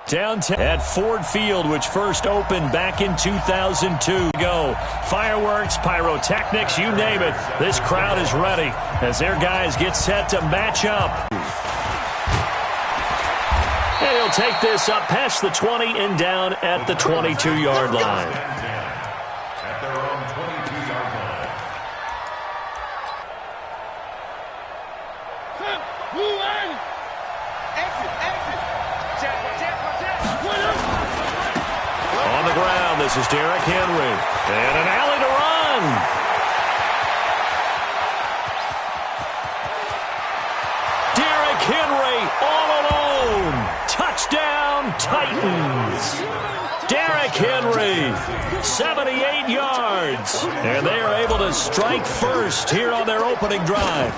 Down at Ford Field, which first opened back in 2002. Go. Fireworks, pyrotechnics, you name it. This crowd is ready as their guys get set to match up. And he'll take this up past the 20 and down at the 22-yard line. At their own 22-yard line. On the ground, this is Derrick Henry. And an alley to run. Derrick Henry all alone. Touchdown, Titans. Derrick Henry, 78 yards. And they are able to strike first here on their opening drive.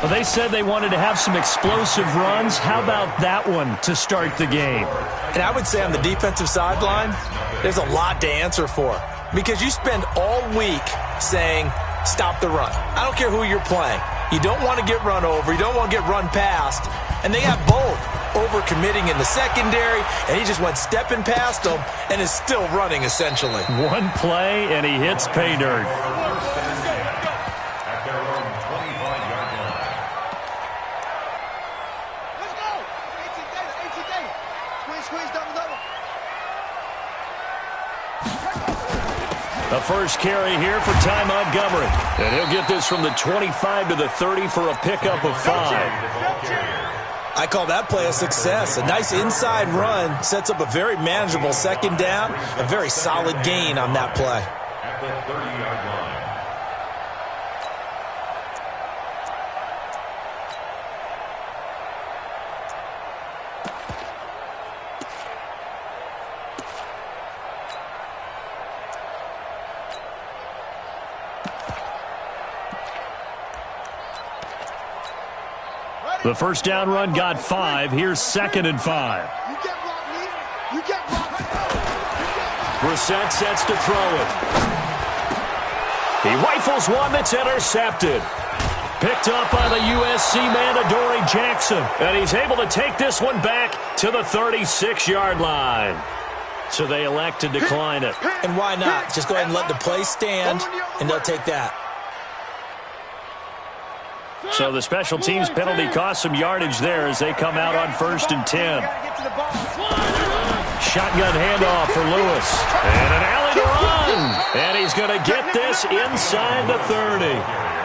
Well, they said they wanted to have some explosive runs. How about that one to start the game? And I would say on the defensive sideline, there's a lot to answer for. Because you spend all week saying, stop the run. I don't care who you're playing. You don't want to get run over. You don't want to get run past. And they have both. Over-committing in the secondary, and he just went stepping past them and is still running, essentially. One play, and he hits pay dirt. At their own 25-yard line. Let's go! 18 days. Squeeze, double. The first carry here for Ty Montgomery. And he'll get this from the 25 to the 30 for a pickup of 5. I call that play a success. A nice inside run sets up a very manageable second down. A very solid gain on that play. At the 30-yard line. The first down run got 5. Here's 2nd and 5. Brissett sets to throw it. He rifles one that's intercepted. Picked up by the USC man, Adoree Jackson. And he's able to take this one back to the 36-yard line. So they elect to decline it. And why not? Just go ahead and let the play stand, and they'll take that. So the special teams penalty cost some yardage there as they come out on 1st and 10. Shotgun handoff for Lewis. And an alley to run. And he's going to get this inside the 30.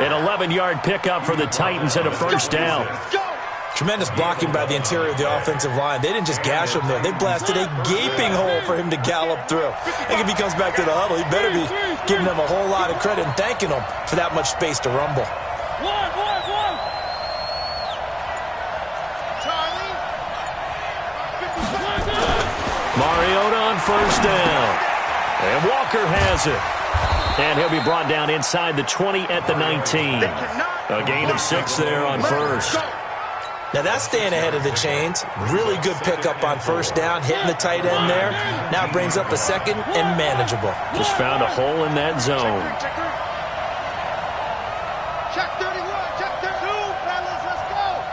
An 11-yard pickup for the Titans and a first down. Tremendous blocking by the interior of the offensive line. They didn't just gash him there. They blasted a gaping hole for him to gallop through. I think if he comes back to the huddle, he better be giving them a whole lot of credit and thanking them for that much space to rumble. Mariota on first down. And Walker has it. And he'll be brought down inside the 20 at the 19. A gain of 6 there on first. Now that's staying ahead of the chains. Really good pickup on first down, hitting the tight end there. Now brings up a second and manageable. Just found a hole in that zone. Check 31, check 32, fellas, let's go.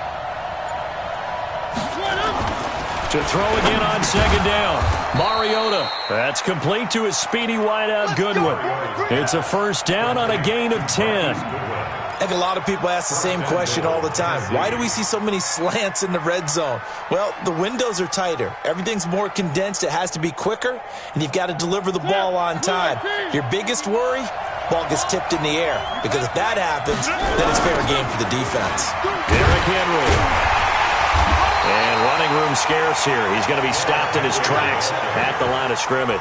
To throw again on second down. Mariota. That's complete to his speedy wideout Goodwin. It's a first down on a gain of 10. I think a lot of people ask the same question all the time. Why do we see so many slants in the red zone? Well, the windows are tighter. Everything's more condensed. It has to be quicker, and you've got to deliver the ball on time. Your biggest worry? Ball gets tipped in the air. Because if that happens, then it's fair game for the defense. Derrick Henry. And running room scarce here. He's going to be stopped in his tracks at the line of scrimmage.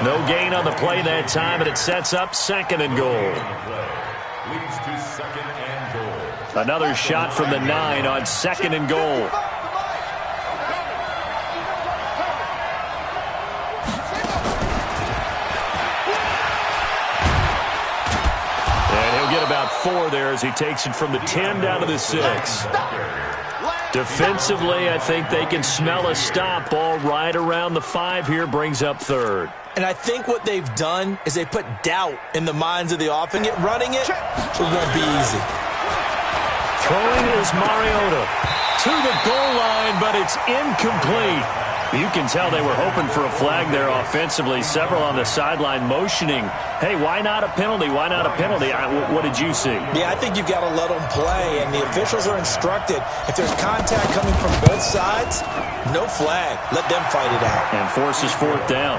No gain on the play that time, and it sets up 2nd and goal. Leads to 2nd and goal. Another shot from the 9 on 2nd and goal. And he'll get about 4 there as he takes it from the 10 down to the 6. Defensively, I think they can smell a stop. Ball right around the 5 here, brings up 3rd. And I think what they've done is they put doubt in the minds of the offense. Running it won't be easy. Throwing is Mariota to the goal line, but but it's incomplete. You can tell they were hoping for a flag there offensively. Several on the sideline motioning, hey, why not a penalty? Why not a penalty? What did you see? Yeah, I think you've got to let them play, and the officials are instructed. If there's contact coming from both sides, no flag. Let them fight it out. And forces fourth down.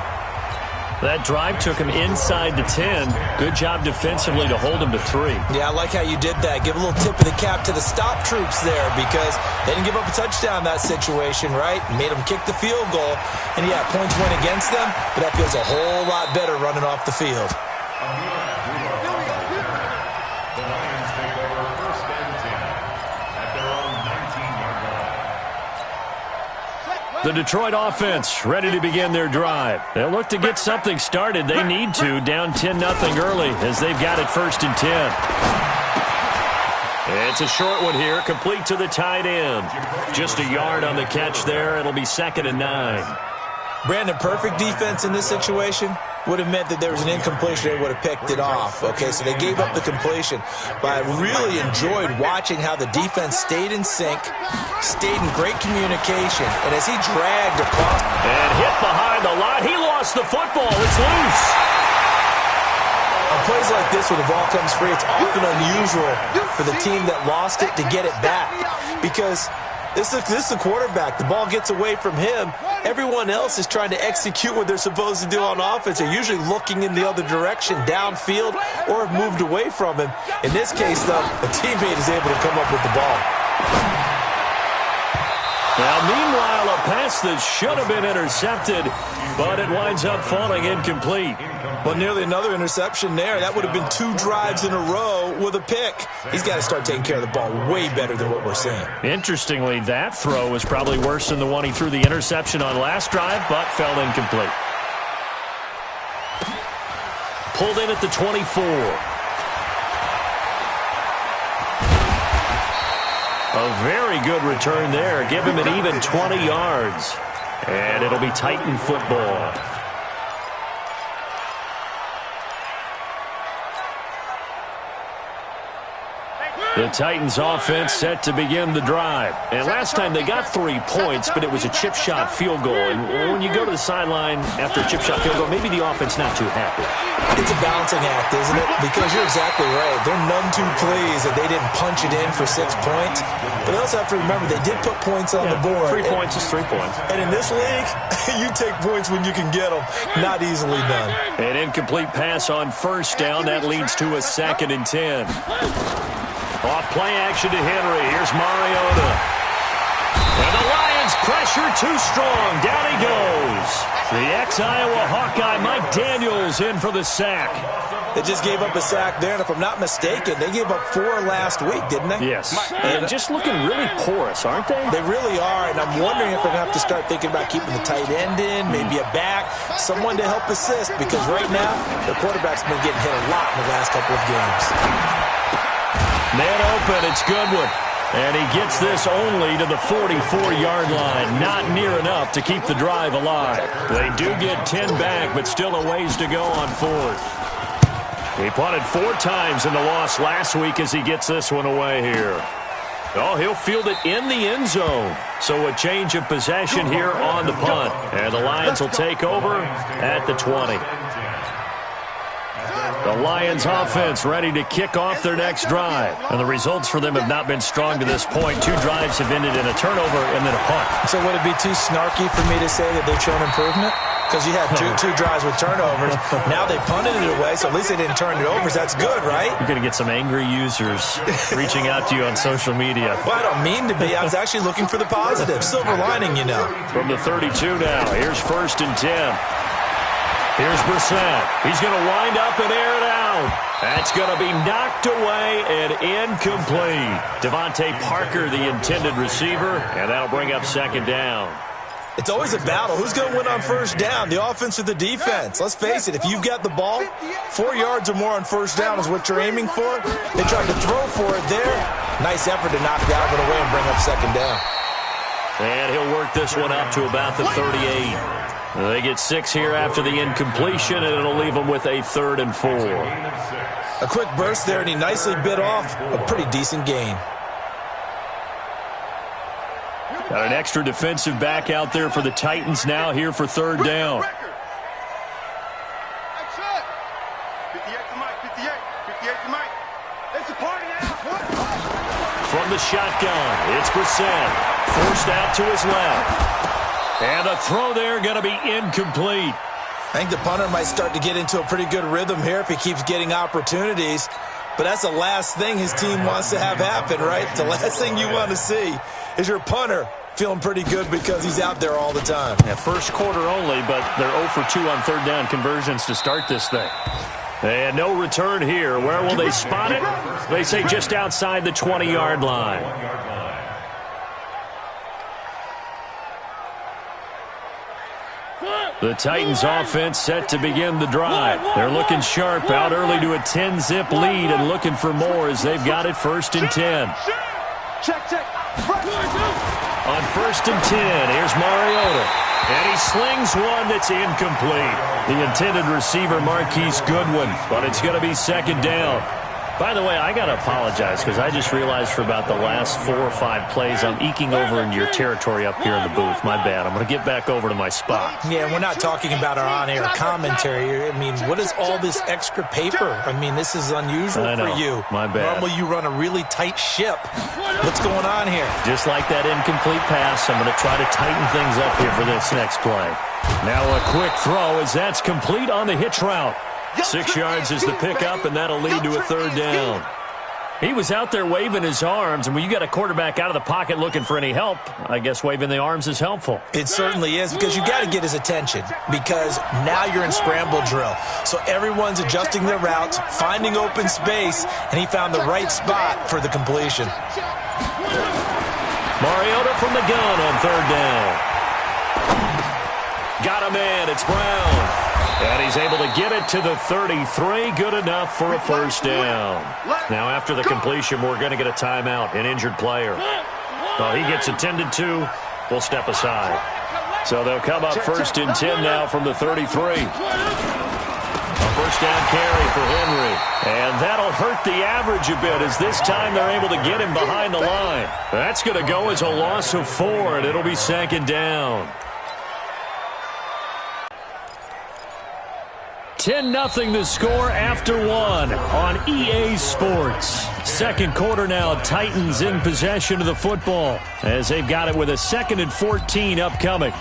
That drive took him inside the 10. Good job defensively to hold him to 3. Yeah, I like how you did that. Give a little tip of the cap to the stop troops there because they didn't give up a touchdown in that situation, right? Made them kick the field goal. And, yeah, points went against them, but that feels a whole lot better running off the field. The Lions take over first and 10 at their own 19-yard line. The Detroit offense ready to begin their drive. They'll look to get something started. They need to, down 10-0 early as they've got it first and 10. It's a short one here, complete to the tight end. Just a yard on the catch there. It'll be 2nd and 9. Brandon, perfect defense in this situation would have meant that there was an incompletion. They would have picked it off. Okay, so they gave up the completion. But I really enjoyed watching how the defense stayed in sync, stayed in great communication, and as he dragged across. And hit behind the line. He lost the football. It's loose. On plays like this when the ball comes free, it's often unusual for the team that lost it to get it back because this is the quarterback. The ball gets away from him. Everyone else is trying to execute what they're supposed to do on offense. They're usually looking in the other direction, downfield, or have moved away from him. In this case, though, a teammate is able to come up with the ball. Now, meanwhile, a pass that should have been intercepted, but it winds up falling incomplete. Well, nearly another interception there. That would have been 2 drives in a row with a pick. He's got to start taking care of the ball way better than what we're seeing. Interestingly, that throw was probably worse than the one he threw the interception on last drive, but fell incomplete. Pulled in at the 24. A very good return there. Give him an even 20 yards. And it'll be Titan football. The Titans offense set to begin the drive. And last time they got 3 points, but it was a chip shot field goal. And when you go to the sideline after a chip shot field goal, maybe the offense not too happy. It's a balancing act, isn't it? Because you're exactly right. They're none too pleased that they didn't punch it in for 6 points. But they also have to remember they did put points on the board. 3 points is 3 points. And in this league, you take points when you can get them. Not easily done. An incomplete pass on first down. That leads to a 2nd and 10. Off play action to Henry. Here's Mariota. And the Lions pressure too strong. Down he goes. The ex-Iowa Hawkeye Mike Daniels in for the sack. They just gave up a sack there, and if I'm not mistaken, they gave up 4 last week, didn't they? Yes. And just looking really porous, aren't they? They really are, and I'm wondering if they're going to have to start thinking about keeping the tight end in, maybe a back, someone to help assist, because right now, the quarterback's been getting hit a lot in the last couple of games. Man open, it's Goodwin. And he gets this only to the 44-yard line. Not near enough to keep the drive alive. They do get 10 back, but still a ways to go on 4th. He punted 4 times in the loss last week as he gets this one away here. Oh, he'll field it in the end zone. So a change of possession here on the punt. And the Lions will take over at the 20. The Lions offense ready to kick off their next drive. And the results for them have not been strong to this point. 2 drives have ended in a turnover and then a punt. So would it be too snarky for me to say that they've shown improvement? Because you had two drives with turnovers. Now they punted it away, so at least they didn't turn it over. So that's good, right? You're going to get some angry users reaching out to you on social media. Well, I don't mean to be. I was actually looking for the positive. Silver lining, you know. From the 32 now. Here's 1st and 10. Here's Brissett. He's going to wind up and air it out. That's going to be knocked away and incomplete. Devontae Parker, the intended receiver, and that'll bring up 2nd down. It's always a battle. Who's going to win on first down, the offense or the defense? Let's face it, if you've got the ball, 4 yards or more on first down is what you're aiming for. They tried to throw for it there. Nice effort to knock that one away and bring up 2nd down. And he'll work this one up to about the 38. They get 6 here after the incompletion, and it'll leave them with a 3rd and 4. A quick burst there, and he nicely bit off a pretty decent gain. Got an extra defensive back out there for the Titans now here for third down. From the shotgun, it's Brissett. Forced out to his left. And the throw there going to be incomplete. I think the punter might start to get into a pretty good rhythm here if he keeps getting opportunities. But that's the last thing his team wants to have happen, right? The last thing you want to see is your punter feeling pretty good because he's out there all the time. Yeah, first quarter only, but they're 0 for 2 on third down conversions to start this thing. And no return here. Where will they spot it? They say just outside the 20-yard line. The Titans offense set to begin the drive. They're looking sharp, out early to a 10-zip lead and looking for more as they've got it 1st and 10. On 1st and 10, here's Mariota. And he slings one that's incomplete. The intended receiver, Marquise Goodwin, but it's going to be 2nd down. By the way, I got to apologize because I just realized for about the last 4 or 5 plays I'm eking over into your territory up here in the booth. My bad. I'm going to get back over to my spot. Yeah, we're not talking about our on-air commentary. I mean, what is all this extra paper? I mean, this is unusual for you. My bad. Normally you run a really tight ship. What's going on here? Just like that incomplete pass, I'm going to try to tighten things up here for this next play. Now a quick throw as that's complete on the hitch route. 6 yards is the pickup, and that'll lead to a 3rd down. He was out there waving his arms, and when you got a quarterback out of the pocket looking for any help, I guess waving the arms is helpful. It certainly is, because you got to get his attention, because now you're in scramble drill. So everyone's adjusting their routes, finding open space, and he found the right spot for the completion. Mariota from the gun on 3rd down. Got a man, it's Brown. And he's able to get it to the 33. Good enough for a 1st down. Now, after the completion, we're going to get a timeout, an injured player. Well, he gets attended to. We'll step aside. So they'll come up 1st and 10 now from the 33. A 1st down carry for Henry. And that'll hurt the average a bit as this time they're able to get him behind the line. That's going to go as a loss of 4, and it'll be 2nd down. 10-0 the score after 1 on EA Sports. 2nd quarter now, Titans in possession of the football as they've got it with a 2nd and 14 upcoming.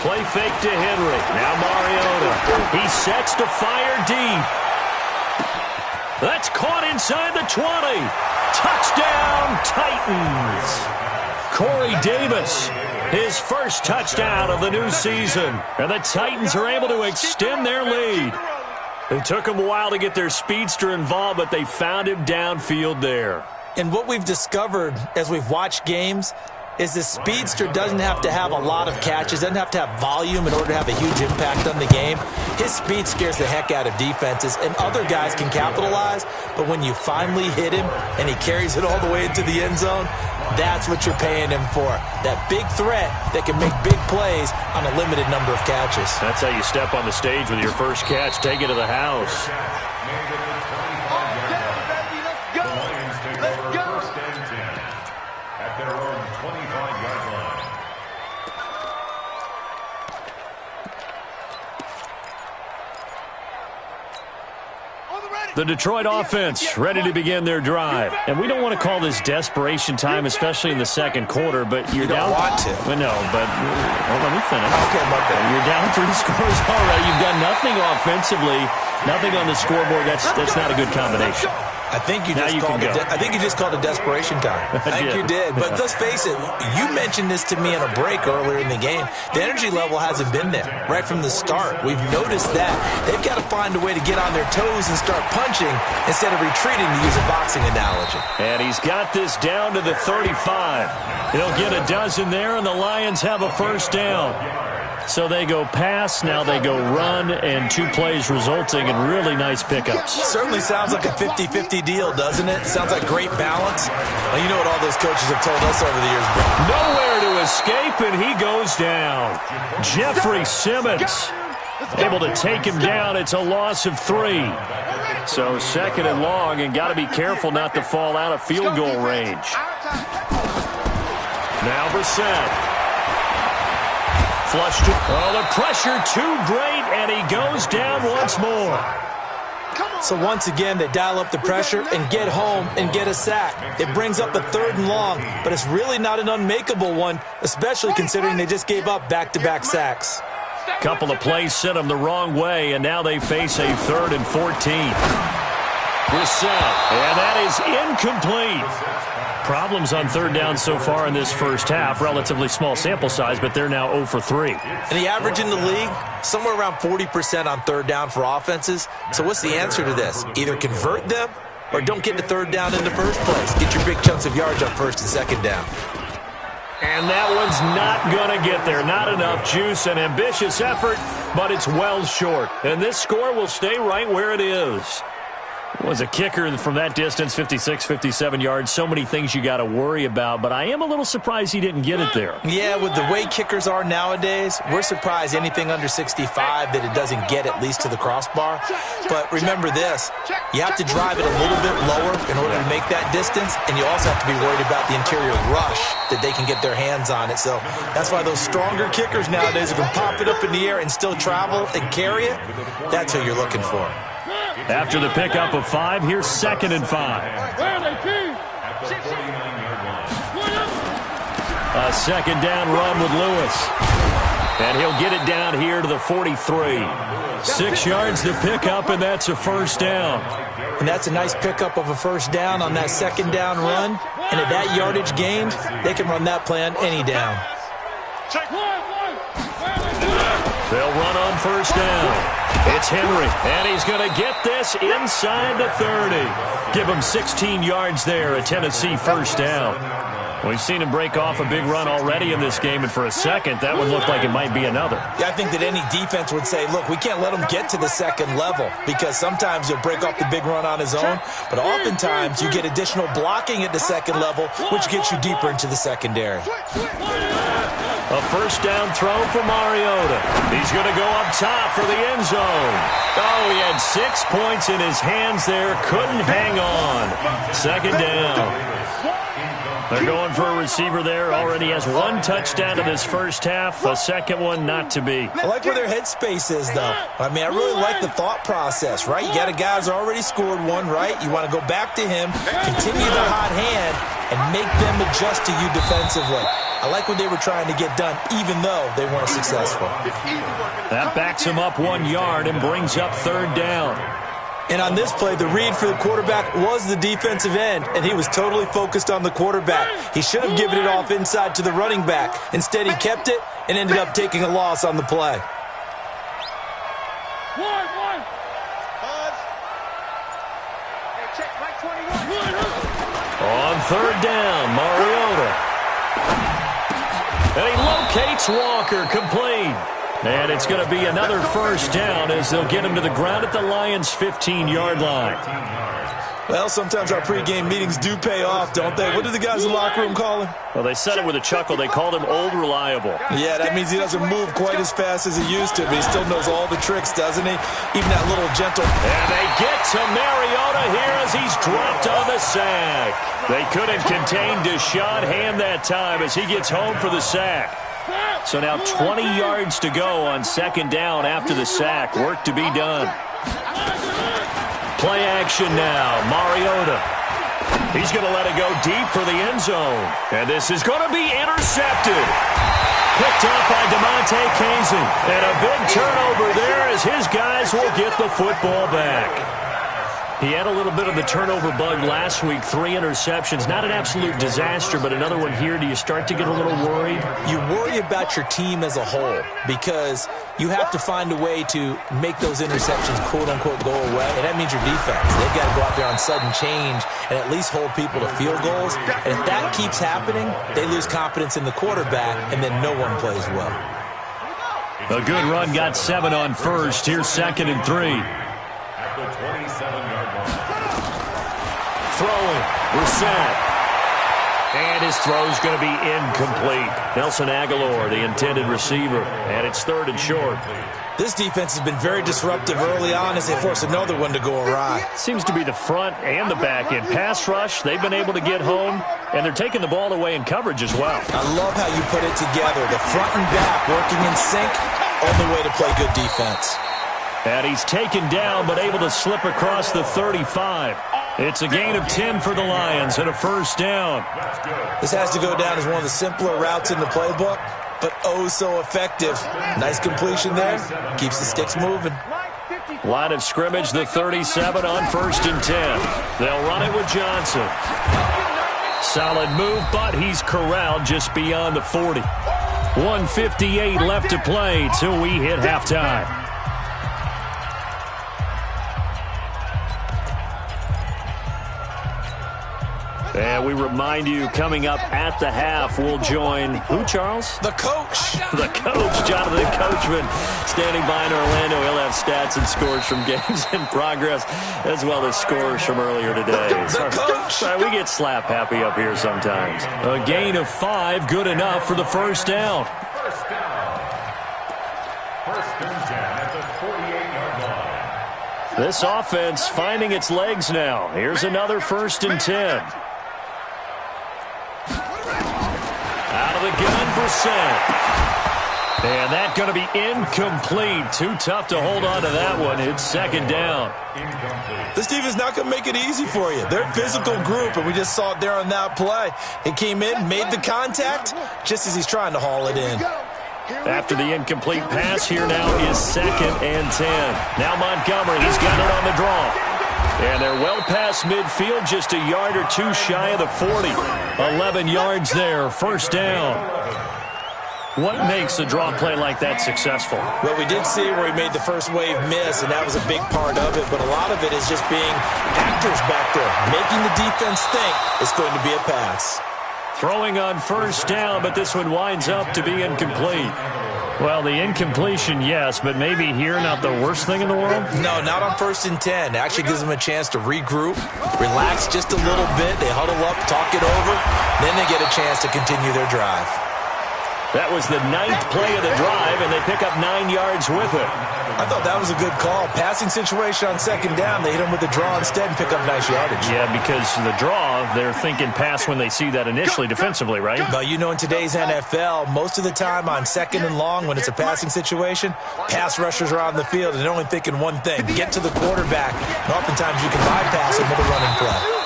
Play fake to Henry. Now Mariota. He sets to fire deep. That's caught inside the 20. Touchdown, Titans. Corey Davis, his first touchdown of the new season. And the Titans are able to extend their lead. It took them a while to get their speedster involved, but they found him downfield there. And what we've discovered as we've watched games is the speedster doesn't have to have a lot of catches, doesn't have to have volume in order to have a huge impact on the game. His speed scares the heck out of defenses, and other guys can capitalize, but when you finally hit him and he carries it all the way into the end zone, that's what you're paying him for. That big threat that can make big plays on a limited number of catches. That's how you step on the stage with your first catch. Take it to the house. The Detroit offense ready to begin their drive. And we don't want to call this desperation time, especially in the 2nd quarter, but you're down. You don't want to. Well, no, but well, let me finish. Okay, my bad. You're down 3 scores already. You've got nothing offensively, nothing on the scoreboard. That's not a good combination. I think you just called it desperation time. I think you did. But let's face it, you mentioned this to me in a break earlier in the game. The energy level hasn't been there right from the start. We've noticed that. They've got to find a way to get on their toes and start punching instead of retreating, to use a boxing analogy. And he's got this down to the 35. He'll get a dozen there, and the Lions have a 1st down. So they go pass, now they go run, and 2 plays resulting in really nice pickups. Certainly sounds like a 50-50 deal, doesn't it? Sounds like great balance. Well, you know what all those coaches have told us over the years, bro. Nowhere to escape, and he goes down. Jeffrey Simmons able to take him down. It's a loss of 3. So 2nd and long, and got to be careful not to fall out of field goal range. Now Brissett. Flushed. Oh, the pressure too great, and he goes down once more. So once again, they dial up the pressure and get home and get a sack. It brings up a 3rd and long, but it's really not an unmakeable one, especially considering they just gave up back-to-back sacks. Couple of plays sent them the wrong way, and now they face a 3rd and 14. Brissett, and that is incomplete. Problems on 3rd down so far in this first half. Relatively small sample size, but they're now 0 for 3. And the average in the league, somewhere around 40% on 3rd down for offenses. So what's the answer to this? Either convert them or don't get to 3rd down in the first place. Get your big chunks of yards on 1st and 2nd down. And that one's not going to get there. Not enough juice. An ambitious effort, but it's well short. And this score will stay right where it is. Was a kicker from that distance, 56, 57 yards. So many things you got to worry about, but I am a little surprised he didn't get it there. Yeah, with the way kickers are nowadays, we're surprised anything under 65 that it doesn't get at least to the crossbar. But remember this, you have to drive it a little bit lower in order to make that distance, and you also have to be worried about the interior rush that they can get their hands on it. So that's why those stronger kickers nowadays who can pop it up in the air and still travel and carry it, that's who you're looking for. After the pickup of 5, here's 2nd and 5. A 2nd down run with Lewis. And he'll get it down here to the 43. 6 yards to pick up, and that's a 1st down. And that's a nice pickup of a 1st down on that 2nd down run. And at that yardage gained, they can run that play on any down. They'll run on 1st down. It's Henry, and he's going to get this inside the 30. Give him 16 yards there, a Tennessee 1st down. We've seen him break off a big run already in this game, and for a second, that one looked like it might be another. Yeah, I think that any defense would say, look, we can't let him get to the 2nd level, because sometimes he'll break off the big run on his own, but oftentimes you get additional blocking at the 2nd level, which gets you deeper into the secondary. A 1st down throw for Mariota. He's going to go up top for the end zone. Oh, he had 6 points in his hands there. Couldn't hang on. 2nd down. They're going for a receiver there. Already has 1 touchdown in this first half. A 2nd one not to be. I like where their headspace is, though. I mean, I really like the thought process, right? You got a guy who's already scored 1, right? You want to go back to him, continue the hot hand, and make them adjust to you defensively. I like what they were trying to get done, even though they weren't successful. That backs him up 1 yard and brings up 3rd down. And on this play, the read for the quarterback was the defensive end, and he was totally focused on the quarterback. He should have given it off inside to the running back. Instead, he kept it and ended up taking a loss on the play. On 3rd down, Mariota. And he locates Walker, complete. And it's going to be another 1st down as they'll get him to the ground at the Lions' 15-yard line. Well, sometimes our pregame meetings do pay off, don't they? What do the guys in the locker room call him? Well, they said it with a chuckle. They called him Old Reliable. Yeah, that means he doesn't move quite as fast as he used to, but he still knows all the tricks, doesn't he? Even that little gentle... And they get to Mariota here as he's dropped on the sack. They couldn't contain Deshaun Hand that time as he gets home for the sack. So now 20 yards to go on 2nd down after the sack. Work to be done. Play action now. Mariota. He's going to let it go deep for the end zone. And this is going to be intercepted. Picked up by DeMonte Kazin. And a big turnover there as his guys will get the football back. He had a little bit of the turnover bug last week, 3 interceptions. Not an absolute disaster, but another one here. Do you start to get a little worried? You worry about your team as a whole because you have to find a way to make those interceptions, quote-unquote, go away, and that means your defense. They've got to go out there on sudden change and at least hold people to field goals. And if that keeps happening, they lose confidence in the quarterback, and then no one plays well. A good run got 7 on first. Here's 2nd and 3. At the 27-yard line. Throwing. Brissett. And his throw's going to be incomplete. Nelson Aguilar, the intended receiver. And it's 3rd and short. This defense has been very disruptive early on as they force another one to go awry. Seems to be the front and the back end. Pass rush, they've been able to get home, and they're taking the ball away in coverage as well. I love how you put it together. The front and back working in sync, only way to play good defense. And he's taken down, but able to slip across the 35. It's a gain of 10 for the Lions and a 1st down. This has to go down as one of the simpler routes in the playbook, but oh so effective. Nice completion there. Keeps the sticks moving. Line of scrimmage, the 37 on 1st and 10. They'll run it with Johnson. Solid move, but he's corralled just beyond the 40. 1:58 left to play till we hit halftime. And we remind you, coming up at the half, we'll join who, Charles? The coach. The coach, Jonathan Coachman, standing by in Orlando. He'll have stats and scores from games in progress, as well as scores from earlier today. The coach. Sorry, we get slap happy up here sometimes. A gain of 5, good enough for the 1st down. First down. 1st and 10 at the 48-yard line. This offense finding its legs now. Here's another 1st and 10. Out of the gun, Brissett. And that's going to be incomplete. Too tough to hold on to that one. It's 2nd down. This defense is not going to make it easy for you. They're a physical group, and we just saw it there on that play. He came in, made the contact, just as he's trying to haul it in. After the incomplete pass, here now is 2nd and 10. Now Montgomery, he's got it on the draw. And they're well past midfield, just a yard or 2 shy of the 40. 11 yards there, 1st down. What makes a draw play like that successful? Well, we did see where he made the first wave miss, and that was a big part of it. But a lot of it is just being actors back there, making the defense think it's going to be a pass. Throwing on 1st down, but this one winds up to be incomplete. Well, the incompletion, yes, but maybe here not the worst thing in the world? No, not on 1st and 10. It actually gives them a chance to regroup, relax just a little bit. They huddle up, talk it over, then they get a chance to continue their drive. That was the 9th play of the drive, and they pick up 9 yards with it. I thought that was a good call. Passing situation on 2nd down, they hit him with the draw instead and pick up nice yardage. Yeah, because the draw, they're thinking pass when they see that initially defensively, right? But you know, in today's NFL, most of the time on 2nd and long, when it's a passing situation, pass rushers are on the field and they're only thinking one thing, get to the quarterback. And oftentimes you can bypass him with a running play.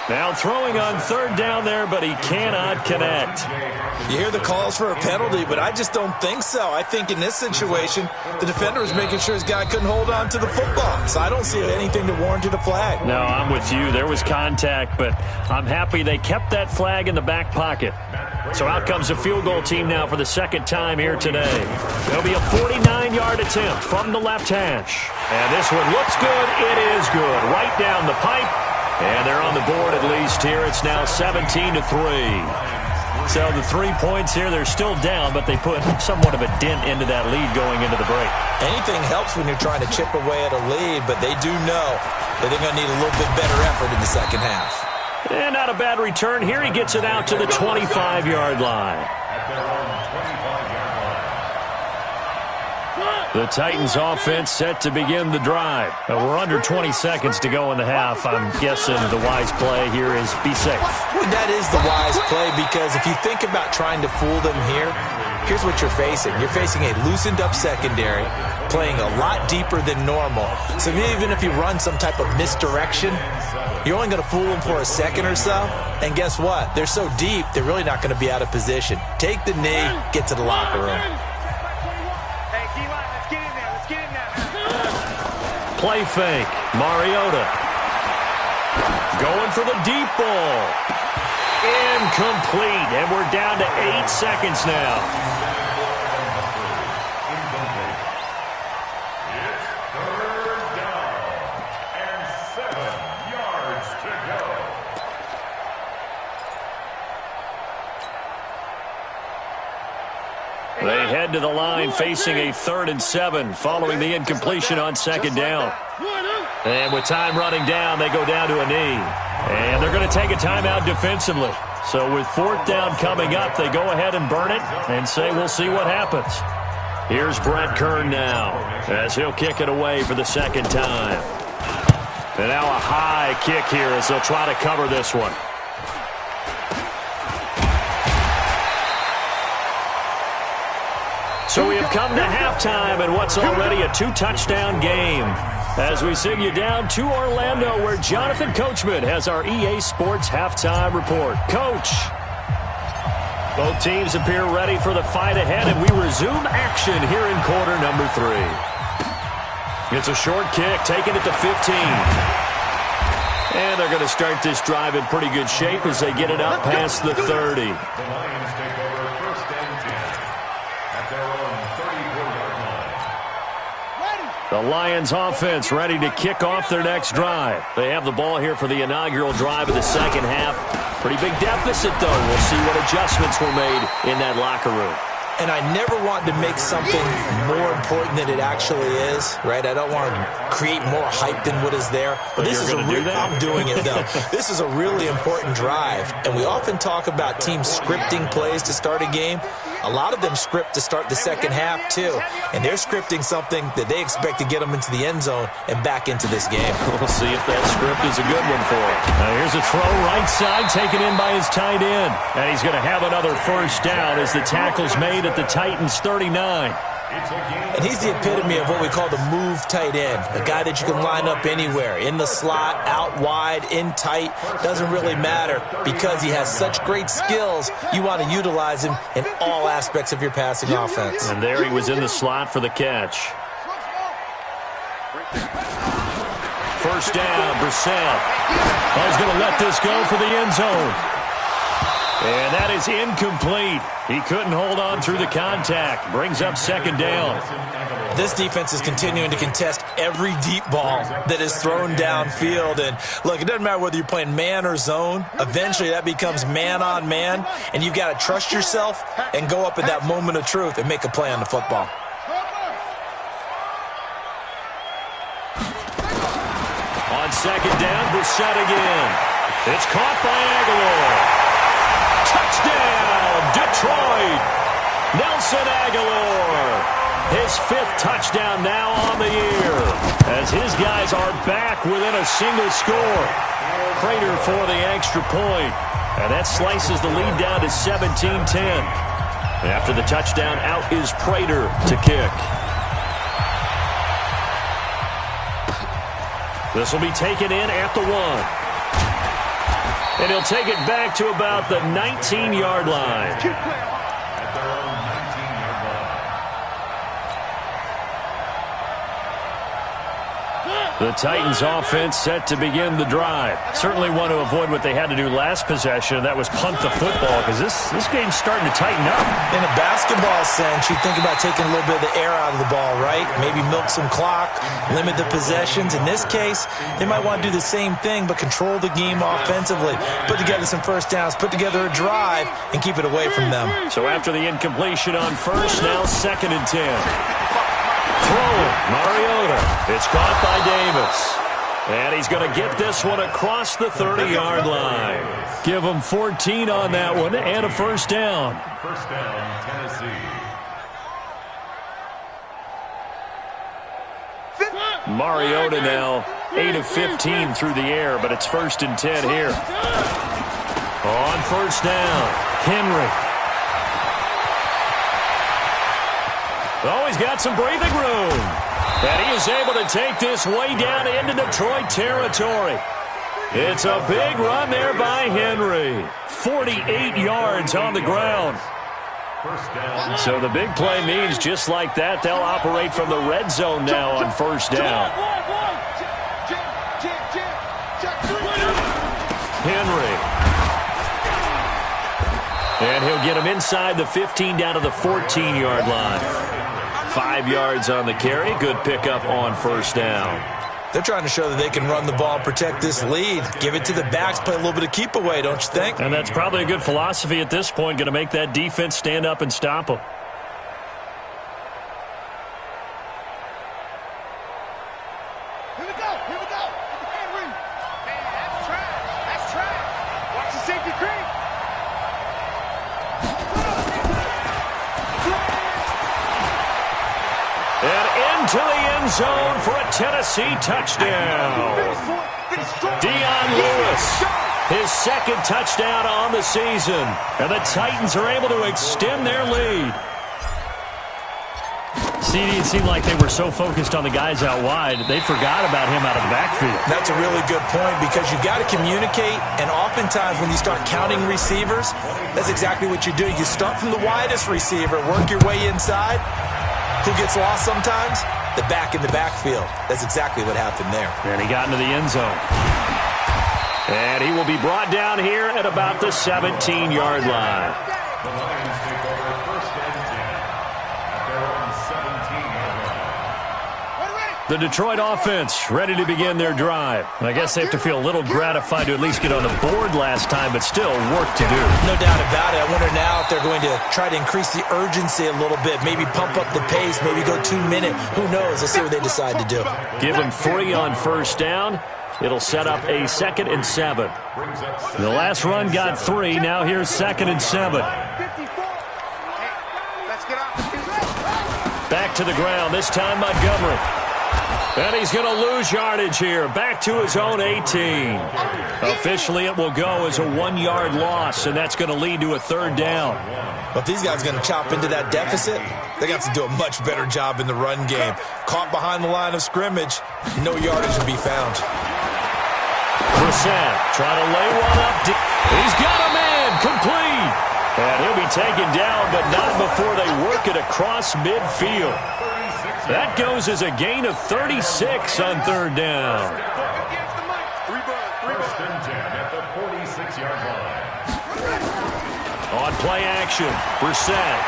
Now throwing on 3rd down there, but he cannot connect. You hear the calls for a penalty, but I just don't think so. I think in this situation, the defender was making sure his guy couldn't hold on to the football. So I don't see anything to warrant a flag. No, I'm with you. There was contact, but I'm happy they kept that flag in the back pocket. So out comes the field goal team now for the 2nd time here today. There'll be a 49-yard attempt from the left hash. And this one looks good. It is good. Right down the pipe. And they're on the board at least here. It's now 17-3. So the 3 points here, they're still down, but they put somewhat of a dent into that lead going into the break. Anything helps when you're trying to chip away at a lead, but they do know that they're going to need a little bit better effort in the 2nd half. And not a bad return here. He gets it out to the 25-yard line. The Titans offense set to begin the drive. We're under 20 seconds to go in the half. I'm guessing the wise play here is be safe. That is the wise play, because if you think about trying to fool them here, here's what you're facing. You're facing a loosened up secondary, playing a lot deeper than normal. So even if you run some type of misdirection, you're only going to fool them for a second or so. And guess what? They're so deep, they're really not going to be out of position. Take the knee, get to the locker room. Play fake. Mariota. Going for the deep ball. Incomplete. And we're down to 8 seconds now. It's 3rd down and 7 yards to go. They head to the line facing a 3rd and 7 following the incompletion on 2nd down. And with time running down, they go down to a knee. And they're going to take a timeout defensively. So with 4th down coming up, they go ahead and burn it and say we'll see what happens. Here's Brett Kern now as he'll kick it away for the 2nd time. And now a high kick here as they'll try to cover this one. So we have come to halftime in what's already a 2-touchdown game. As we send you down to Orlando, where Jonathan Coachman has our EA Sports Halftime Report. Coach. Both teams appear ready for the fight ahead, and we resume action here in quarter number 3. It's a short kick, taking it to 15. And they're going to start this drive in pretty good shape as they get it up past the 30. The Lions take over 1st and 10 at their own 34-yard line. The Lions offense ready to kick off their next drive. They have the ball here for the inaugural drive of the 2nd half. Pretty big deficit, though. We'll see what adjustments were made in that locker room. And I never want to make something more important than it actually is, right? I don't want to create more hype than what is there. But this is I'm doing it, though. This is a really important drive. And we often talk about teams scripting plays to start a game. A lot of them script to start the 2nd half, too. And they're scripting something that they expect to get them into the end zone and back into this game. We'll see if that script is a good one for him. Now here's a throw right side, taken in by his tight end. And he's going to have another 1st down as the tackle's made at the Titans' 39. And he's the epitome of what we call the move tight end, a guy that you can line up anywhere, in the slot, out wide, in tight, doesn't really matter because he has such great skills. You want to utilize him in all aspects of your passing offense. And there he was in the slot for the catch. 1st down, Brissett. He's going to let this go for the end zone. And that is incomplete. He couldn't hold on through the contact. Brings up 2nd down. This defense is continuing to contest every deep ball that is thrown downfield. And, look, it doesn't matter whether you're playing man or zone. Eventually, that becomes man-on-man. And you've got to trust yourself and go up at that moment of truth and make a play on the football. On 2nd down, Brissett again. It's caught by Aguilar. Touchdown, Detroit! Nelson Aguilar. His 5th touchdown now on the year as his guys are back within a single score. Prater for the extra point. And that slices the lead down to 17-10. After the touchdown, out is Prater to kick. This will be taken in at the 1. And he'll take it back to about the 19-yard line. At their own 19-yard line. The Titans offense set to begin the drive. Certainly want to avoid what they had to do last possession. That was punt the football because this game's starting to tighten up. In a basketball sense, you think about taking a little bit of the air out of the ball, right? Maybe milk some clock, limit the possessions. In this case, they might want to do the same thing but control the game offensively. Put together some 1st downs, put together a drive, and keep it away from them. So after the incompletion on 1st, now 2nd and 10. Throwing, Mariota. It's caught by Davis. And he's going to get this one across the 30-yard line. Give him 14 on that one and a 1st down. 1st down, Tennessee. Mariota now 8 of 15 through the air, but it's 1st and 10 here. On 1st down, Henry. Oh, he's got some breathing room. And he is able to take this way down into Detroit territory. It's a big run there by Henry. 48 yards on the ground. So the big play means just like that, they'll operate from the red zone now on 1st down. Henry. And he'll get him inside the 15 down to the 14-yard line. 5 yards on the carry. Good pickup on 1st down. They're trying to show that they can run the ball and protect this lead. Give it to the backs, play a little bit of keep away, don't you think? And that's probably a good philosophy at this point, going to make that defense stand up and stop them. into the end zone for a Tennessee touchdown. Dion Lewis, his second touchdown on the season. And the Titans are able to extend their lead. CD, it seemed like they were so focused on the guys out wide, they forgot about him out of the backfield. That's a really good point because you've got to communicate, and oftentimes when you start counting receivers, that's exactly what you do. You start from the widest receiver, work your way inside. Who gets lost sometimes? The back in the backfield. That's exactly what happened there. And he got into the end zone. And he will be brought down here at about the 17-yard line. The Lions take over first and 10 at their own 17-yard line. The Detroit offense ready to begin their drive. I guess they have to feel a little gratified to at least get on the board last time, but still work to do. No doubt about it. I wonder now if they're going to try to increase the urgency a little bit, maybe pump up the pace, maybe go 2-minute. Who knows? Let's see what they decide to do. Give them 3 on first down. It'll set up a 2nd and 7. The last run got 3. Now here's 2nd and 7. Back to the ground. This time Montgomery. And he's going to lose yardage here. Back to his own 18. Officially, it will go as a 1-yard loss, and that's going to lead to a 3rd down. But if these guys are going to chop into that deficit, they got to do a much better job in the run game. Caught behind the line of scrimmage, no yardage to be found. Brissett trying to lay one up. He's got a man complete. And he'll be taken down, but not before they work it across midfield. That goes as a gain of 36 on 3rd down. First and 10 at the 46-yard line. On play action, Brissett.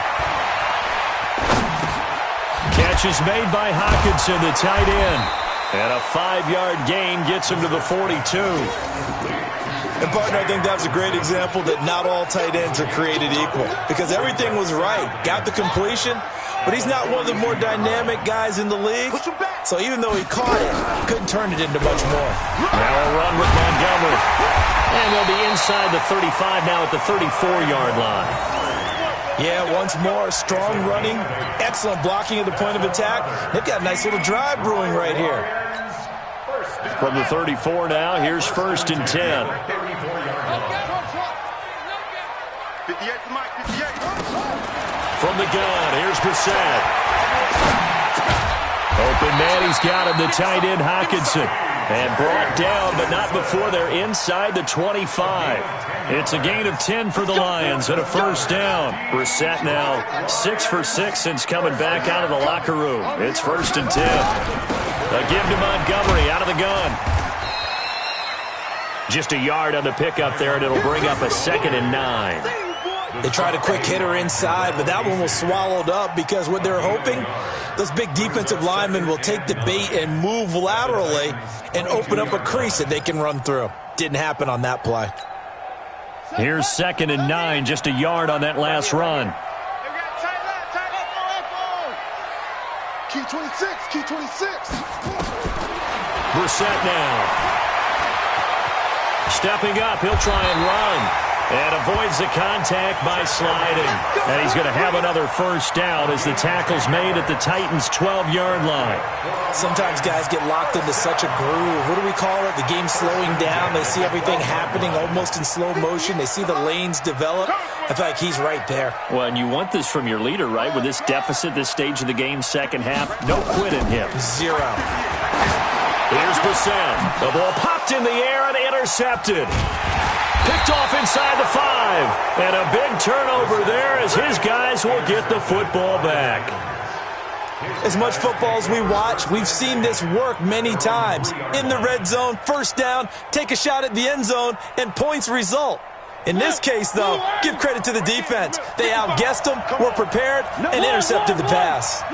Catch is made by Hockenson, the tight end. And a 5-yard gain gets him to the 42. And, partner, I think that's a great example that not all tight ends are created equal. Because everything was right. Got the completion, but he's not one of the more dynamic guys in the league. So even though he caught it, couldn't turn it into much more. Now a run with Montgomery. And they'll be inside the 35 now at the 34-yard line. Yeah, once more, strong running, excellent blocking at the point of attack. They've got a nice little drive brewing right here. From the 34 now, here's 1st and 10. From the gun, here's Brissett. Open man, he's got him, the tight end Hockenson. And brought down, but not before they're inside the 25. It's a gain of 10 for the Lions and a 1st down. Brissett now 6 for 6 since coming back out of the locker room. It's 1st and 10. A give to Montgomery out of the gun. Just a yard on the pickup there, and it'll bring up a 2nd and 9. They tried a quick hitter inside, but that one was swallowed up because what they're hoping, those big defensive linemen will take the bait and move laterally and open up a crease that they can run through. Didn't happen on that play. Here's 2nd and 9, just a yard on that last run. Key 26, key 26. Brissett now. Stepping up, he'll try and run. And avoids the contact by sliding. And he's going to have another 1st down as the tackle's made at the Titans' 12-yard line. Sometimes guys get locked into such a groove. What do we call it? The game's slowing down. They see everything happening almost in slow motion. They see the lanes develop. I feel like he's right there. Well, and you want this from your leader, right? With this deficit, this stage of the game, second half, no quit in him. 0. Here's Brissett. The ball popped in the air and intercepted. Picked off inside the 5. And a big turnover there as his guys will get the football back. As much football as we watch, we've seen this work many times. In the red zone, 1st down, take a shot at the end zone, and points result. In this case, though, give credit to the defense. They outguessed them, were prepared, and intercepted the pass.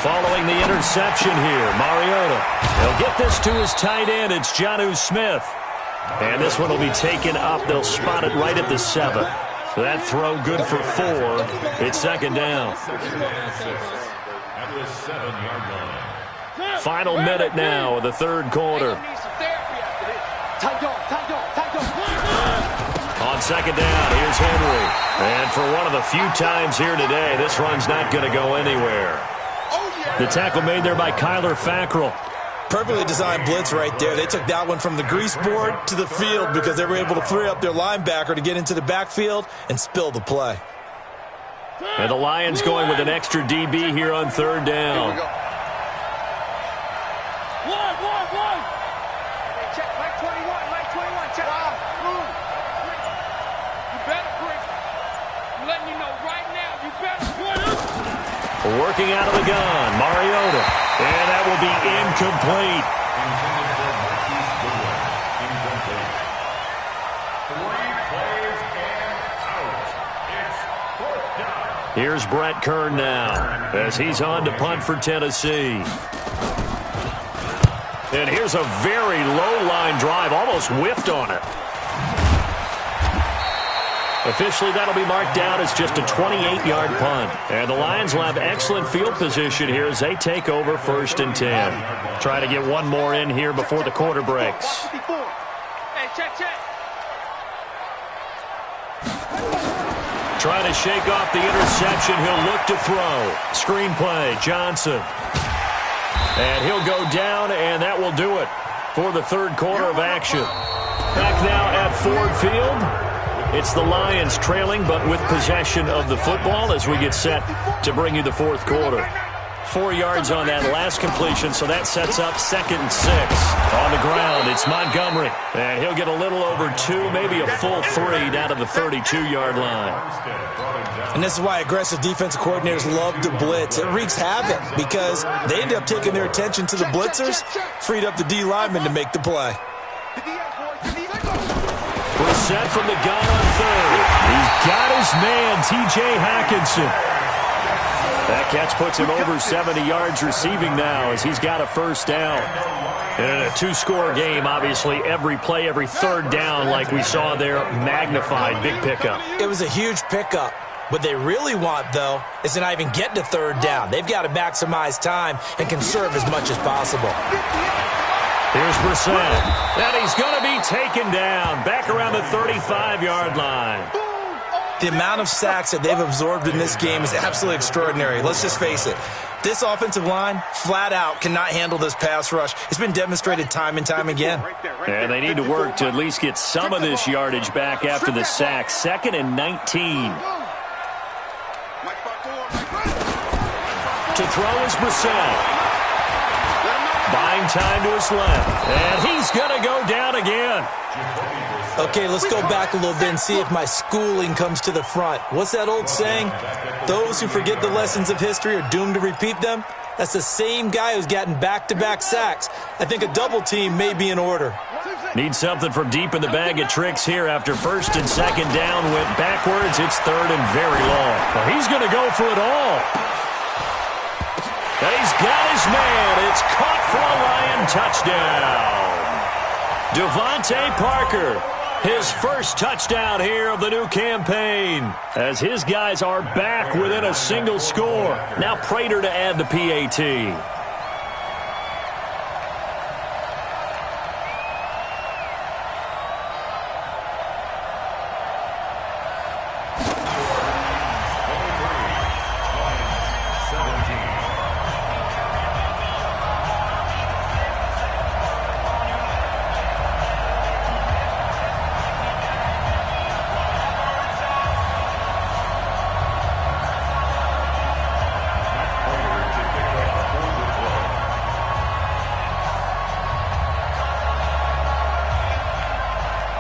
Following the interception here, Mariota. He'll get this to his tight end. It's Jonnu Smith. And this one will be taken up. They'll spot it right at the 7. So that throw good for 4. It's 2nd down. At the 7-yard line. Final minute now of the 3rd quarter. On on second down. Here's Henry. And for one of the few times here today, this run's not going to go anywhere. The tackle made there by Kyler Fackrell. Perfectly designed blitz right there. They took that one from the grease board to the field because they were able to free up their linebacker to get into the backfield and spill the play. And the Lions going with an extra DB here on third down. One. Hey, check, Mike 21, check. You better bring. I'm letting you know right now, you better put it. Working out of the gun, Mariota. And that will be incomplete. Intended for Marquise Goodwin. Incomplete. 3 plays and out. It's fourth down. Here's Brett Kern now as he's on to punt for Tennessee. And here's a very low-line drive, almost whiffed on it. Officially, that'll be marked down as just a 28-yard punt. And the Lions will have excellent field position here as they take over 1st and 10. Try to get one more in here before the quarter breaks. Hey, check. Trying to shake off the interception. He'll look to throw. Screen play, Johnson. And he'll go down, and that will do it for the third quarter of action. Back now at Ford Field. It's the Lions trailing, but with possession of the football as we get set to bring you the fourth quarter. 4 yards on that last completion, so that sets up 2nd and 6. On the ground, it's Montgomery. And he'll get a little over 2, maybe a full 3 down to the 32-yard line. And this is why aggressive defensive coordinators love to blitz. It wreaks havoc because they end up taking their attention to the blitzers, freed up the D lineman to make the play. Brissett from the gun on third. He's got his man, T.J. Hockenson. That catch puts him over 70 yards receiving now as he's got a first down. And in a 2-score game, obviously, every play, every third down, like we saw there, magnified. Big pickup. It was a huge pickup. What they really want, though, is to not even get to third down. They've got to maximize time and conserve as much as possible. Here's Brissett. And he's going to be taken down back around the 35-yard line. The amount of sacks that they've absorbed in this game is absolutely extraordinary. Let's just face it. This offensive line, flat out, cannot handle this pass rush. It's been demonstrated time and time again. And they need to work to at least get some of this yardage back after the sack. 2nd and 19. To throw is Brissett. Buying time to his left. And he's going to go down again. Okay, let's go back a little bit and see if my schooling comes to the front. What's that old saying? Those who forget the lessons of history are doomed to repeat them. That's the same guy who's gotten back-to-back sacks. I think a double team may be in order. Need something from deep in the bag of tricks here after 1st and 2nd down. Went backwards. It's 3rd and very long. Well, he's going to go for it all. And he's got his man. It's caught for a Lion touchdown. Devontae Parker, his first touchdown here of the new campaign, as his guys are back within a single score. Now Prater to add the PAT.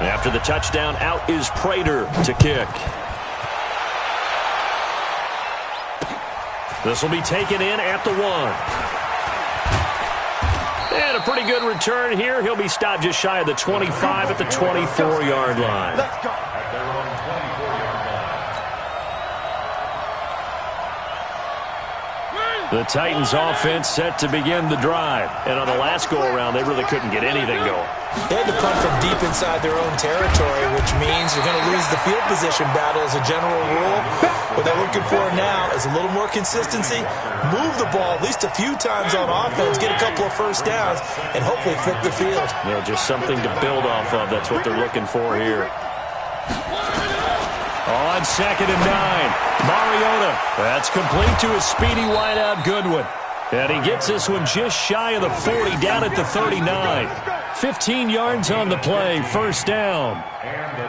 After the touchdown, out is Prater to kick. This will be taken in at the 1. And a pretty good return here. He'll be stopped just shy of the 25 at the 24-yard line. At their own 24-yard line. The Titans offense set to begin the drive. And on the last go-around, they really couldn't get anything going. They had to punt from deep inside their own territory, which means you're going to lose the field position battle as a general rule. What they're looking for now is a little more consistency, move the ball at least a few times on offense, get a couple of first downs, and hopefully flip the field. Yeah, just something to build off of. That's what they're looking for here. On 2nd and 9, Mariota. That's complete to his speedy wideout Goodwin. And he gets this one just shy of the 40, down at the 39. 15 yards on the play, first down.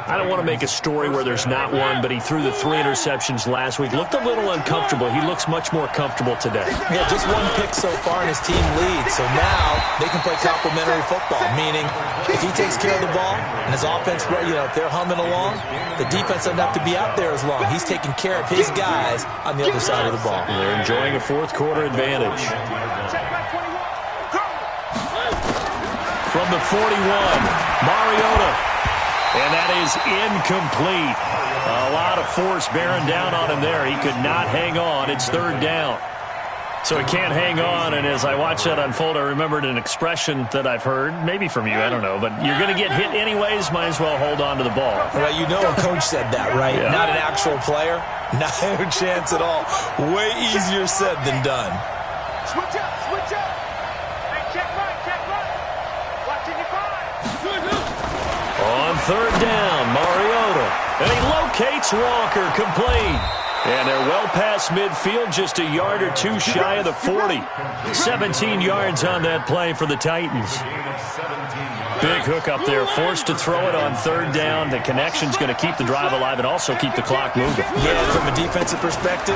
I don't want to make a story where there's not one, but he threw the 3 interceptions last week. Looked a little uncomfortable. He looks much more comfortable today. Yeah, just 1 pick so far and his team leads. So now they can play complementary football, meaning if he takes care of the ball and his offense, if they're humming along, the defense doesn't have to be out there as long. He's taking care of his guys on the other side of the ball. They're enjoying a fourth quarter advantage. From the 41, Mariota. And that is incomplete. A lot of force bearing down on him there. He could not hang on. It's 3rd down. So he can't hang on, and as I watched that unfold, I remembered an expression that I've heard, maybe from you, I don't know, but you're going to get hit anyways, might as well hold on to the ball. Well, you know a coach said that, right? Yeah. Not an actual player. Not a chance at all. Way easier said than done. Switch up, switch up. Hey, check right. Watching your 5. On 3rd down, Mariota. And he locates Walker, complete. And they're well past midfield, just a yard or 2 shy of the 40. 17 yards on that play for the Titans. Big hook up there, forced to throw it on 3rd down. The connection's going to keep the drive alive and also keep the clock moving. Yeah, from a defensive perspective,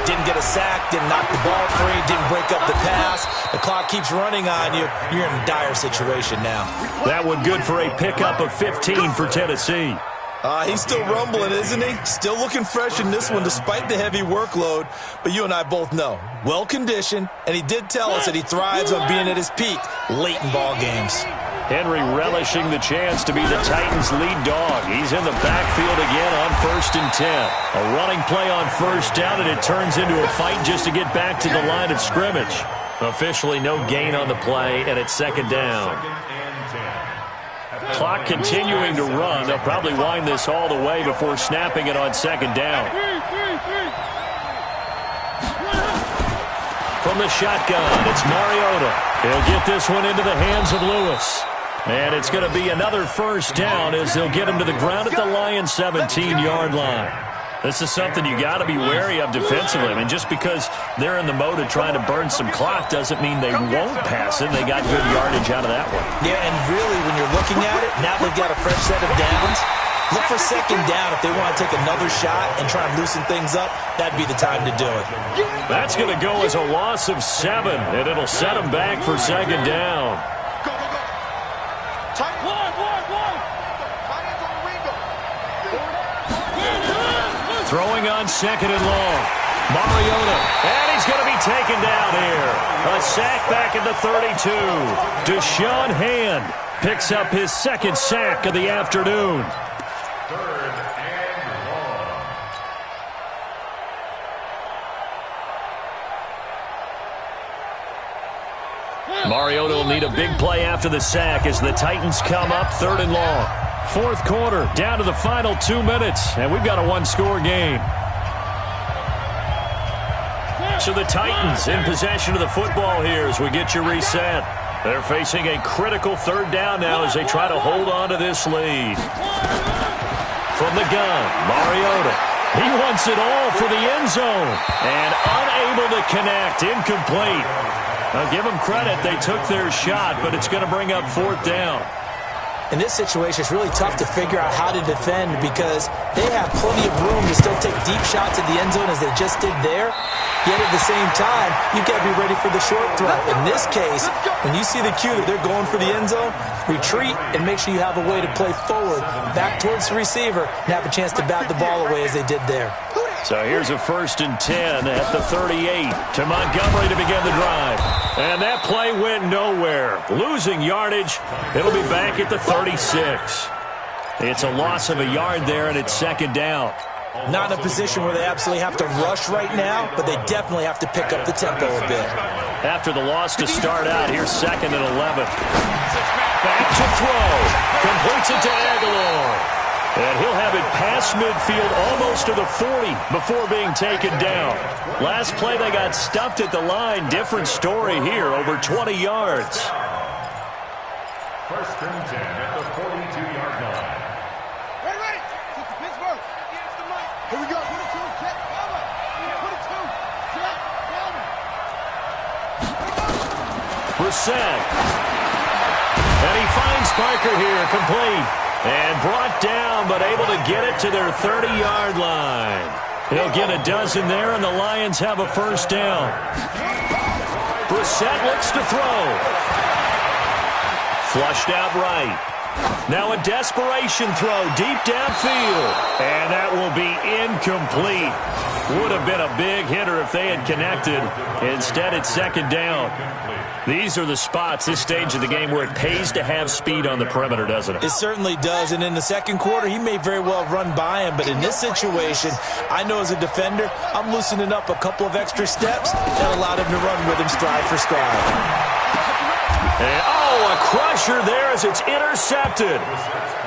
didn't get a sack, didn't knock the ball free, didn't break up the pass. The clock keeps running on you. You're in a dire situation now. That one good for a pickup of 15 for Tennessee. He's still rumbling, isn't he? Still looking fresh in this one despite the heavy workload. But you and I both know, well-conditioned, and he did tell us that he thrives on being at his peak late in ball games. Henry relishing the chance to be the Titans' lead dog. He's in the backfield again on 1st and 10. A running play on 1st down, and it turns into a fight just to get back to the line of scrimmage. Officially no gain on the play, and it's 2nd down. Clock continuing to run. They'll probably wind this all the way before snapping it on 2nd down. From the shotgun, it's Mariota. He'll get this one into the hands of Lewis. And it's going to be another 1st down as they'll get him to the ground at the Lions' 17-yard line. This is something you got to be wary of defensively. I mean, just because they're in the mode of trying to burn some clock doesn't mean they won't pass it. They got good yardage out of that one. Yeah, and really, when you're looking at it, now they've got a fresh set of downs. Look for 2nd down if they want to take another shot and try and loosen things up. That'd be the time to do it. That's going to go as a loss of 7, and it'll set them back for 2nd down. Throwing on 2nd and long. Mariota, and he's going to be taken down here. A sack back at the 32. Deshaun Hand picks up his 2nd sack of the afternoon. 3rd and long. Mariota will need a big play after the sack as the Titans come up 3rd and long. 4th quarter, down to the final 2 minutes, and we've got a 1-score game. So the Titans in possession of the football here as we get you reset. They're facing a critical 3rd down now as they try to hold on to this lead. From the gun, Mariota. He wants it all for the end zone, and unable to connect, incomplete. Now give them credit, they took their shot, but it's going to bring up 4th down. In this situation, it's really tough to figure out how to defend because they have plenty of room to still take deep shots at the end zone as they just did there. Yet at the same time, you've got to be ready for the short throw. In this case, when you see the cue that they're going for the end zone, retreat and make sure you have a way to play forward, back towards the receiver, and have a chance to bat the ball away as they did there. So here's a 1st and 10 at the 38 to Montgomery to begin the drive. And that play went nowhere. Losing yardage. It'll be back at the 36. It's a loss of a yard there, and it's 2nd down. Not in a position where they absolutely have to rush right now, but they definitely have to pick up the tempo a bit. After the loss to start out, here's 2nd and 11. Back to throw. Completes it to Aguilar. And he'll have it past midfield almost to the 40 before being taken down. Last play, they got stuffed at the line. Different story here, over 20 yards. 1st and 10 at the 42-yard line. Ready. Pittsburgh. Against the mic. Here we go. 22, check, cover. 22, check, cover. Brissett. And he finds Parker here, complete. And brought down, but able to get it to their 30-yard line. He'll get a dozen there, and the Lions have a first down. Brissett looks to throw. Flushed out right. Now a desperation throw deep downfield. And that will be incomplete. Would have been a big hitter if they had connected. Instead, it's second down. These are the spots, this stage of the game, where it pays to have speed on the perimeter, doesn't it? It certainly does, and in the second quarter, he may very well run by him, but in this situation, I know as a defender, I'm loosening up a couple of extra steps that allowed him to run with him stride for stride. And, oh, a crusher there as it's intercepted.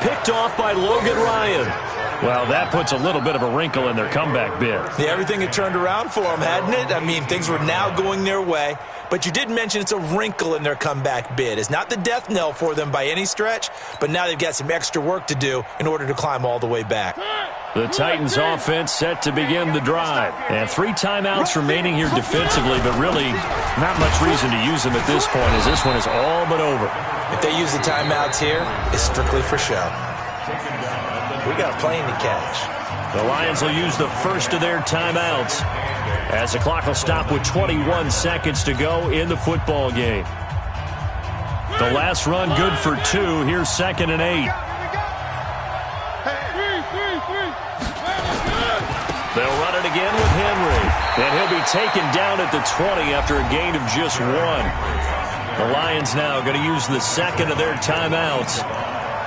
Picked off by Logan Ryan. Well, that puts a little bit of a wrinkle in their comeback bid. Yeah, everything had turned around for them, hadn't it? I mean, things were now going their way. But you did mention it's a wrinkle in their comeback bid. It's not the death knell for them by any stretch, but now they've got some extra work to do in order to climb all the way back. The Titans offense set to begin the drive. And 3 timeouts remaining here defensively, but really not much reason to use them at this point as this one is all but over. If they use the timeouts here, it's strictly for show. We got a plane to catch. The Lions will use the first of their timeouts as the clock will stop with 21 seconds to go in the football game. The last run good for 2. Here's 2nd and 8. They'll run it again with Henry. And he'll be taken down at the 20 after a gain of just 1. The Lions now going to use the second of their timeouts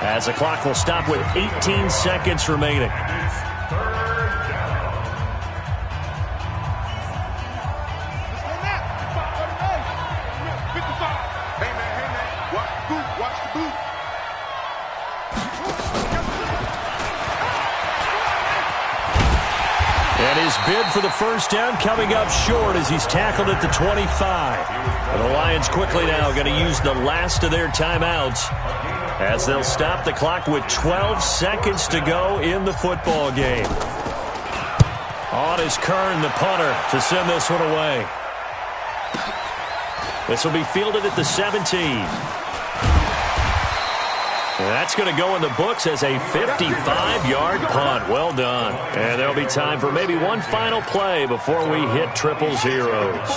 as the clock will stop with 18 seconds remaining. And his bid for the first down coming up short as he's tackled at the 25. And the Lions quickly now going to use the last of their timeouts as they'll stop the clock with 12 seconds to go in the football game. On is Kern, the punter, to send this one away. This will be fielded at the 17. And that's going to go in the books as a 55-yard punt. Well done. And there'll be time for maybe one final play before we hit triple zeros.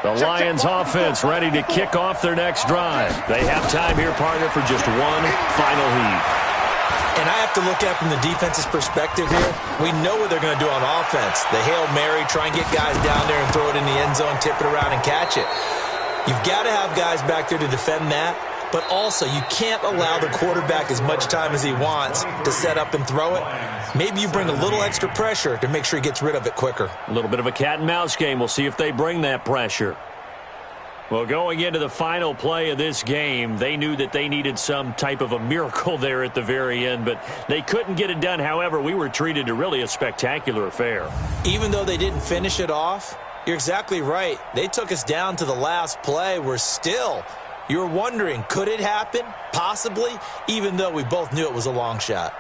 The Lions offense ready to kick off their next drive. They have time here, partner, for just one final heave. And I have to look at from the defense's perspective here. We know what they're going to do on offense. The Hail Mary, try and get guys down there and throw it in the end zone, tip it around and catch it. You've got to have guys back there to defend that. But also, you can't allow the quarterback as much time as he wants to set up and throw it. Maybe you bring a little extra pressure to make sure he gets rid of it quicker. A little bit of a cat and mouse game. We'll see if they bring that pressure. Well, going into the final play of this game, they knew that they needed some type of a miracle there at the very end, but they couldn't get it done. However, we were treated to really a spectacular affair. Even though they didn't finish it off, you're exactly right. They took us down to the last play. We're still... You're wondering, could it happen? Possibly, even though we both knew it was a long shot.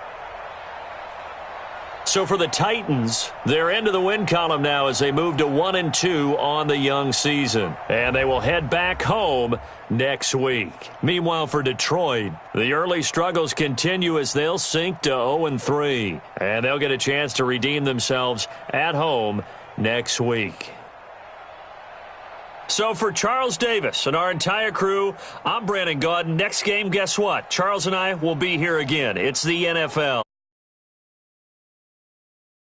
So for the Titans, they're into the win column now as they move to 1-2 on the young season. And they will head back home next week. Meanwhile, for Detroit, the early struggles continue as they'll sink to 0-3. And they'll get a chance to redeem themselves at home next week. So for Charles Davis and our entire crew, I'm Brandon Gaudin. Next game, guess what? Charles and I will be here again. It's the NFL.